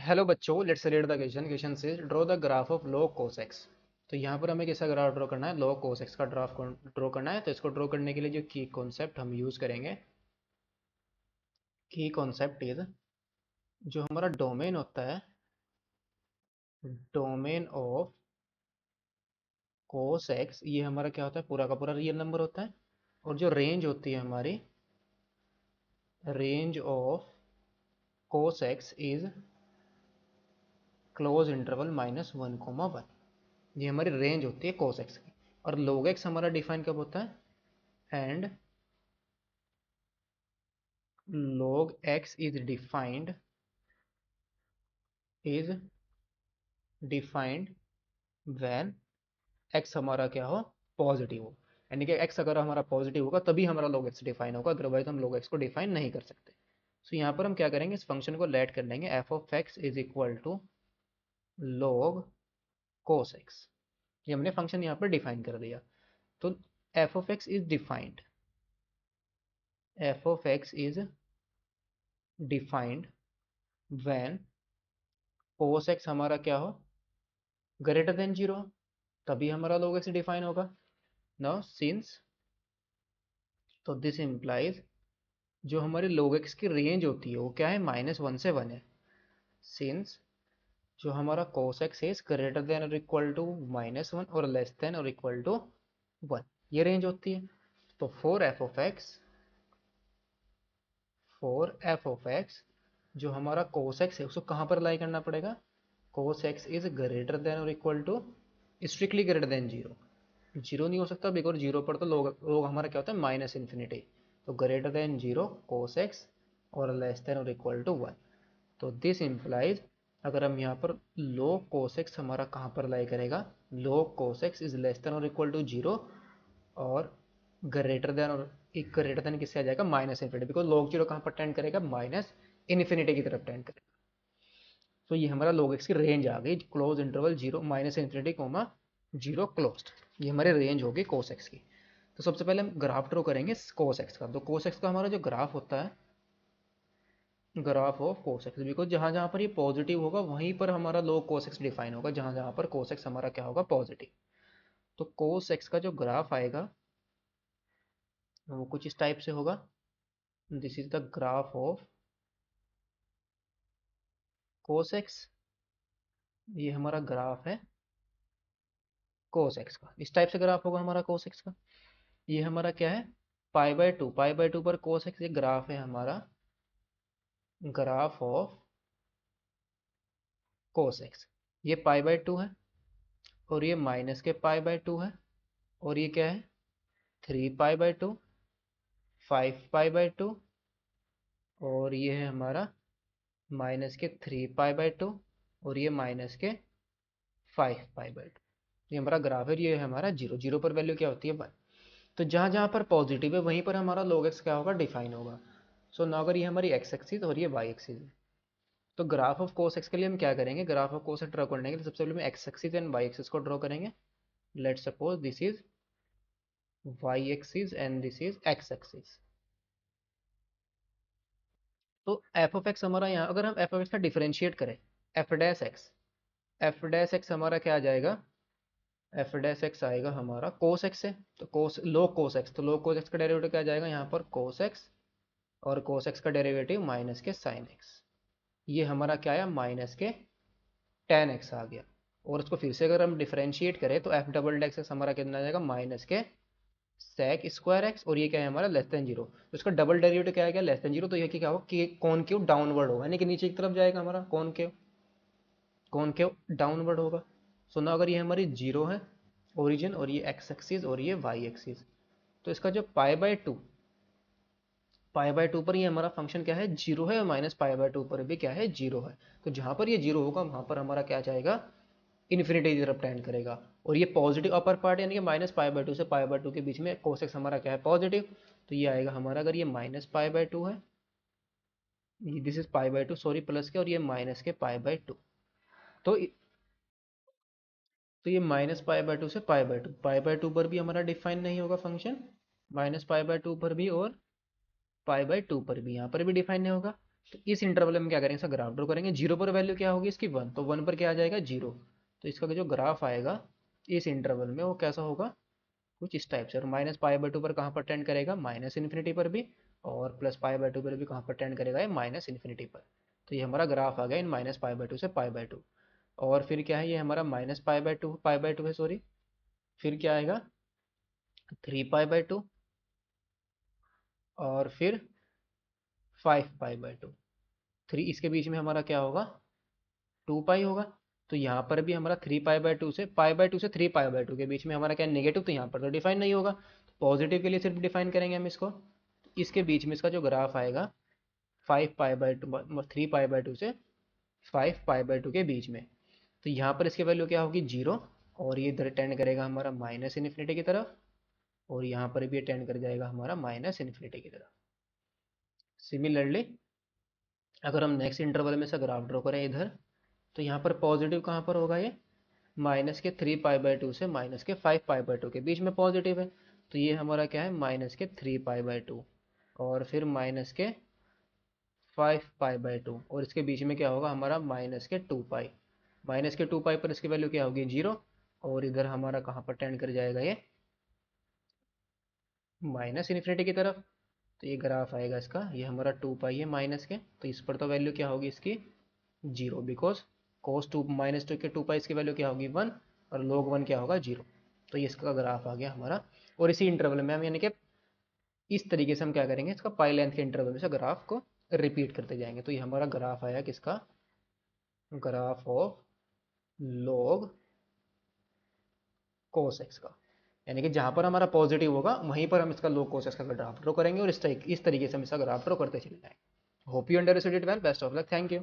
Hello बच्चों, let's read the question से draw the graph of log cos x। तो यहाँ पर हमें कैसा ग्राफ ड्रॉ करना है? log cos x का ग्राफ ड्रॉ करना है। तो इसको ड्रॉ करने के लिए जो की कॉन्सेप्ट हम यूज़ करेंगे, की कॉन्सेप्ट इज, जो हमारा डोमेन होता है, डोमेन ऑफ cos x, ये हमारा क्या होता है? पूरा का पूरा रियल नंबर होता है। और जो रेंज होती है हमारी, range of cos x is close interval -1, 1। ये हमारी रेंज होती है cos x की। और log x हमारा डिफाइन कब होता है? And log x is defined when x हमारा क्या हो? पॉजिटिव हो। यानी कि x अगर हमारा पॉजिटिव होगा तभी हमारा log x डिफाइन होगा, अदरवाइज हम log x को डिफाइन नहीं कर सकते। सो यहाँ पर हम क्या करेंगे, इस फंक्शन को लेट कर लेंगे f of x is equal to log cos x। ये हमने फंक्शन यहाँ पर डिफाइन कर दिया। तो f of x is defined, f of x is defined when cos x हमारा क्या हो? ग्रेटर देन 0, तभी हमारा log x डिफाइन होगा। नाउ सिंस, तो दिस इम्प्लाइज, जो हमारे log x की रेंज होती है वो क्या है? -1 से 1 है। सिंस जो हमारा cos x is greater than और इक्वल टू -1 और लेस देन और इक्वल टू 1, ये रेंज होती है। तो फॉर f ऑफ x जो हमारा cos x है उसको कहाँ पर लाई करना पड़ेगा? cos x is greater than और equal to, strictly greater than 0। 0 नहीं हो सकता बिकॉज 0 पर तो लोग हमारा क्या होता है? Minus infinity. तो ग्रेटर देन 0 cos x और लेस देन और इक्वल टू 1। तो दिस इम्प्लाइज, अगर हम यहाँ पर log cos x हमारा कहाँ पर लाई करेगा? log cos x is less than और इक्वल टू 0 और ग्रेटर देन, और एक ग्रेटर देन किससे आ जाएगा? माइनस इन्फिनिटी, बिकॉज log 0 कहाँ पर टेंड करेगा? माइनस इन्फिनिटी की तरफ टेंड करेगा। तो ये हमारा log x की रेंज आ गई, closed interval 0 -infinity comma 0 closed. ये हमारी रेंज होगी cos x की। तो सबसे पहले हम ग्राफ ड्रॉ करेंगे cos x का। तो cos x का हमारा जो ग्राफ होता है, graph of cos x, because जहाँ जहाँ पर ये पॉजिटिव होगा वहीं पर हमारा log cos x डिफाइन होगा, जहाँ जहाँ पर cos x हमारा क्या होगा? पॉजिटिव। तो cos x का जो ग्राफ आएगा वो कुछ इस टाइप से होगा। This is the graph of cos x। ये हमारा ग्राफ है cos x का, इस टाइप से ग्राफ होगा हमारा cos x का। ये हमारा क्या है? पाई बाय टू पर cos x, ये ग्राफ है हमारा, ग्राफ ऑफ cos x। ये पाई बाय टू है और ये माइनस के पाई बाय टू है, और ये क्या है? 3 pi by two, 5 pi by two, और ये है हमारा माइनस के 3 पाई बाय टू, और ये माइनस के 5 पाई बाय टू। ये हमारा ग्राफ है। ये है हमारा 0, 0 पर वैल्यू क्या होती है? 1। तो जहाँ जहाँ पर पॉजिटिव है वहीं पर हमारा log x क्या होगा? डिफाइन होगा। सो now अगर ये हमारी x एक्सिस और ये y एक्सिस है, तो ग्राफ ऑफ cos x के लिए हम क्या करेंगे? Graph of cos x draw करने के लिए सबसे पहले हम x axis and y axis को ड्रॉ करेंगे। Let suppose this is y axis and this is x axis. तो f ऑफ x हमारा, यहाँ अगर हम f ऑफ x का डिफरेंशिएट करें, f dash x, f dash x हमारा क्या आ जाएगा? f डैश x आएगा हमारा cos x से। तो cos log cos x, तो log cos x का डेरिवेटिव क्या आ जाएगा यहाँ पर? cos x, और cos x का डेरिवेटिव माइनस के sin x। ये हमारा क्या आया? माइनस के tan x आ गया। और इसको फिर से अगर हम डिफरेंशिएट करें तो f डबल डैश x हमारा कितना आ जाएगा? माइनस के sec स्क्वायर एक्स, और ये क्या है हमारा? Less than 0। तो इसका डबल डेरिवेटिव क्या आएगा? Less than 0। तो ये क्या होगा कि कॉनकेव डाउनवर्ड होगा, यानी कि नीचे की तरफ जाएगा हमारा कॉनकेव, कॉनकेव डाउनवर्ड होगा। सो ना, अगर ये हमारी 0 है ओरिजिन, और ये x एक्सिस और ये y एक्सिस, तो इसका जो पाई बाय टू पर ये हमारा फंक्शन क्या है? 0 है, और माइनस पाई बाय टू पर भी क्या है? 0 है। तो जहाँ पर ये 0 होगा वहाँ पर हमारा क्या जाएगा? इन्फिनिटी की तरफ टेंड करेगा। और ये पॉजिटिव अपर पार्ट, यानी कि -पाई बाय टू से पाई बाय टू के बीच में cos x हमारा क्या है? पॉजिटिव। तो ये आएगा हमारा, अगर ये -पाई बाय टू है, this is pi by two, sorry, plus के, और ये माइनस के पाई बाय टू। तो तो ये -पाई बाय टू से पाई बाय टू पर भी हमारा डिफाइन नहीं होगा फंक्शन, -पाई बाय टू पर भी और पाई बाय टू पर भी, यहाँ पर भी डिफाइन नहीं होगा। तो इस इंटरवल में क्या करेंगे, इसका ग्राफ ड्रॉ करेंगे। जीरो पर वैल्यू क्या होगी इसकी 1, तो 1 पर क्या आ जाएगा 0। तो इसका जो ग्राफ आएगा इस इंटरवल में वो कैसा होगा, कुछ इस टाइप से। और माइनस पाई बाई टू पर कहाँ पर टेंड करेगा, माइनस इन्फिनिटी पर भी, और प्लस पाई बाई टू पर भी कहाँ पर टेंड करेगा, ये माइनस इन्फिनिटी पर। तो ये हमारा ग्राफ आ गया इन माइनस पाई बाई टू से पाई बाई टू। और फिर क्या है, ये हमारा माइनस पाई बाई टू है सॉरी। फिर क्या आएगा 3 पाई बाई टू, और फिर 5 पाई बाई टू। थ्री इसके बीच में हमारा क्या होगा, 2 पाई होगा। तो यहाँ पर भी हमारा 3 पाई बाई टू से 3 पाई बाई टू के बीच में हमारा क्या नेगेटिव, तो यहाँ पर तो डिफाइन नहीं होगा। पॉजिटिव के लिए सिर्फ डिफाइन करेंगे हम इसको। इसके बीच में इसका जो ग्राफ आएगा 5 pi by two, 3 pi by two से 5 पाई बाई टू के बीच में। तो यहाँ पर इसकी वैल्यू क्या होगी 0। और ये इधर टेंड करेगा हमारा माइनस इन्फिनिटी की तरफ, और यहाँ पर भी टेंड कर जाएगा हमारा माइनस इन्फिनिटी की तरफ। सिमिलरली अगर हम नेक्स्ट इंटरवल में से ग्राफ ड्रॉ करें इधर, तो यहाँ पर पॉजिटिव कहाँ पर होगा, ये माइनस के 3 पाई बाई टू से माइनस के 5 पाई बाई टू के बीच में पॉजिटिव है। तो ये हमारा क्या है, माइनस के 3 पाई बाई टू, और फिर माइनस के 5 पाई बाई टू, और इसके बीच में क्या होगा हमारा माइनस के 2 पाई। माइनस के 2 पाई पर इसकी वैल्यू क्या होगी 0। और इधर हमारा कहाँ पर टेंड कर जाएगा, ये माइनस इन्फिनिटी की तरफ। तो ये ग्राफ आएगा इसका, ये हमारा 2 पाई है माइनस के, तो इस पर तो वैल्यू क्या होगी इसकी 0, बिकॉज -2 के 2 पाई इसकी वैल्यू क्या होगी 1, और log 1 क्या होगा 0। तो ये इसका ग्राफ आ गया हमारा। और इसी इंटरवल में हम यानी कि इस तरीके से हम क्या करेंगे, इसका पाई लेंथ के इंटरवल में से ग्राफ को रिपीट करते जाएंगे। तो ये हमारा ग्राफ आया किसका, graph of log cos x का। यानी कि जहां पर हमारा पॉजिटिव होगा वहीं पर हम इसका log cos x का ग्राफ ड्रॉ करेंगे, और इस तरीके से हम इसका ग्राफ ड्रॉ करते चले जाएंगे। Hope you understood it well, best of luck, thank you.